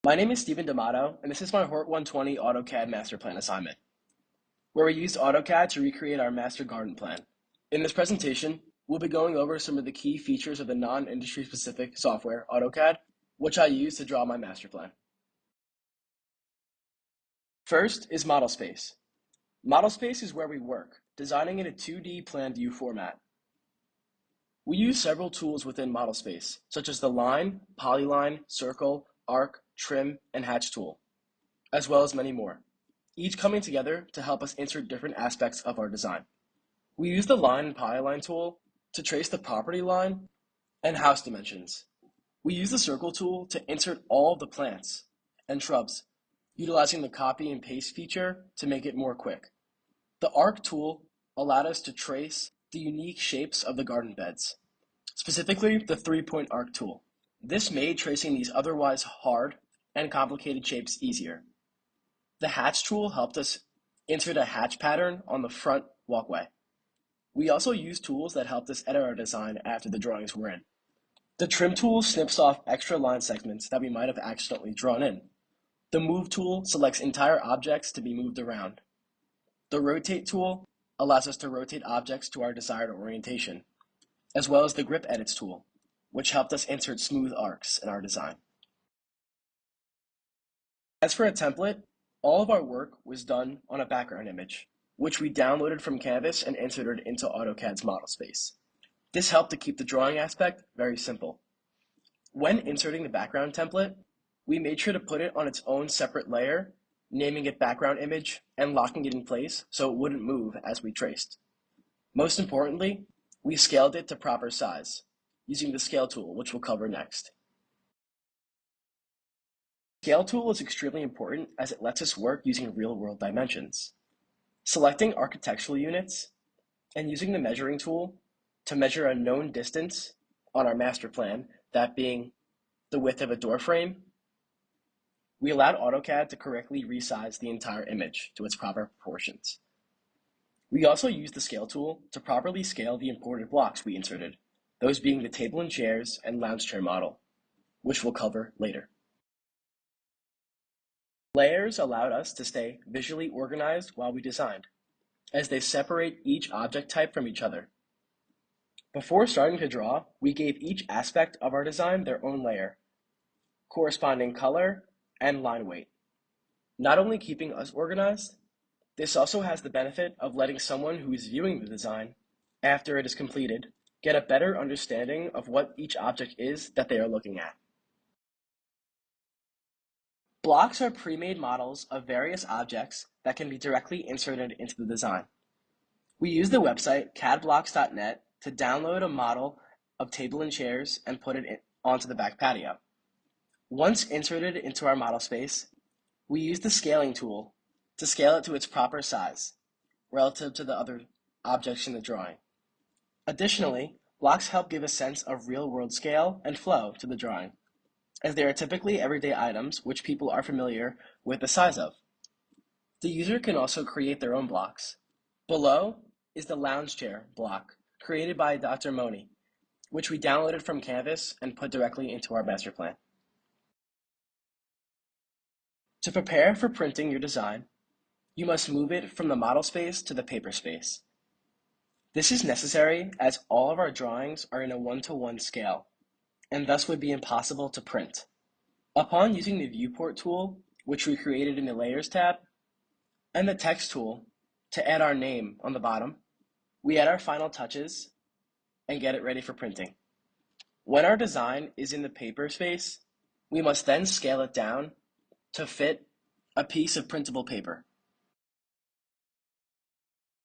My name is Stephen D'Amato, and this is my HORT 120 AutoCAD master plan assignment, where we used AutoCAD to recreate our master garden plan. In this presentation, we'll be going over some of the key features of the non-industry specific software, AutoCAD, which I use to draw my master plan. First is model space. Model space is where we work, designing in a 2D plan view format. We use several tools within model space, such as the line, polyline, circle, arc, trim, and hatch tool, as well as many more, each coming together to help us insert different aspects of our design. We use the line and polyline tool to trace the property line and house dimensions. We use the circle tool to insert all of the plants and shrubs, utilizing the copy and paste feature to make it more quick. The arc tool allowed us to trace the unique shapes of the garden beds, specifically the 3-point arc tool. This made tracing these otherwise hard and complicated shapes easier. The hatch tool helped us insert a hatch pattern on the front walkway. We also used tools that helped us edit our design after the drawings were in. The trim tool snips off extra line segments that we might have accidentally drawn in. The move tool selects entire objects to be moved around. The rotate tool allows us to rotate objects to our desired orientation, as well as the grip edits tool, which helped us insert smooth arcs in our design. As for a template, all of our work was done on a background image, which we downloaded from Canvas and inserted into AutoCAD's model space. This helped to keep the drawing aspect very simple. When inserting the background template, we made sure to put it on its own separate layer, naming it background image and locking it in place so it wouldn't move as we traced. Most importantly, we scaled it to proper size, using the scale tool, which we'll cover next. The scale tool is extremely important as it lets us work using real-world dimensions. Selecting architectural units and using the measuring tool to measure a known distance on our master plan, that being the width of a door frame, we allowed AutoCAD to correctly resize the entire image to its proper proportions. We also used the scale tool to properly scale the imported blocks we inserted, those being the table and chairs and lounge chair model, which we'll cover later. Layers allowed us to stay visually organized while we designed, as they separate each object type from each other. Before starting to draw, we gave each aspect of our design their own layer, corresponding color and line weight. Not only keeping us organized, this also has the benefit of letting someone who is viewing the design, after it is completed, get a better understanding of what each object is that they are looking at. Blocks are pre-made models of various objects that can be directly inserted into the design. We use the website cadblocks.net to download a model of table and chairs and put it onto the back patio. Once inserted into our model space, we use the scaling tool to scale it to its proper size relative to the other objects in the drawing. Additionally, blocks help give a sense of real-world scale and flow to the drawing, as they are typically everyday items which people are familiar with the size of. The user can also create their own blocks. Below is the lounge chair block created by Dr. Moni, which we downloaded from Canvas and put directly into our master plan. To prepare for printing your design, you must move it from the model space to the paper space. This is necessary as all of our drawings are in a 1-to-1 scale, and thus would be impossible to print. Upon using the viewport tool, which we created in the Layers tab, and the text tool to add our name on the bottom, we add our final touches and get it ready for printing. When our design is in the paper space, we must then scale it down to fit a piece of printable paper.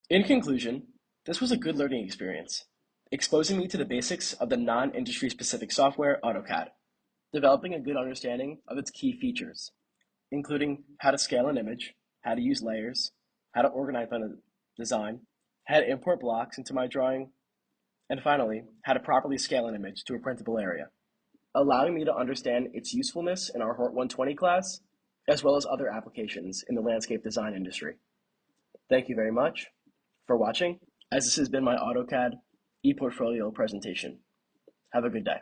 In conclusion, this was a good learning experience, exposing me to the basics of the non-industry specific software AutoCAD, developing a good understanding of its key features, including how to scale an image, how to use layers, how to organize my design, how to import blocks into my drawing, and finally, how to properly scale an image to a printable area, allowing me to understand its usefulness in our HORT 120 class, as well as other applications in the landscape design industry. Thank you very much for watching, as this has been my AutoCAD ePortfolio presentation. Have a good day.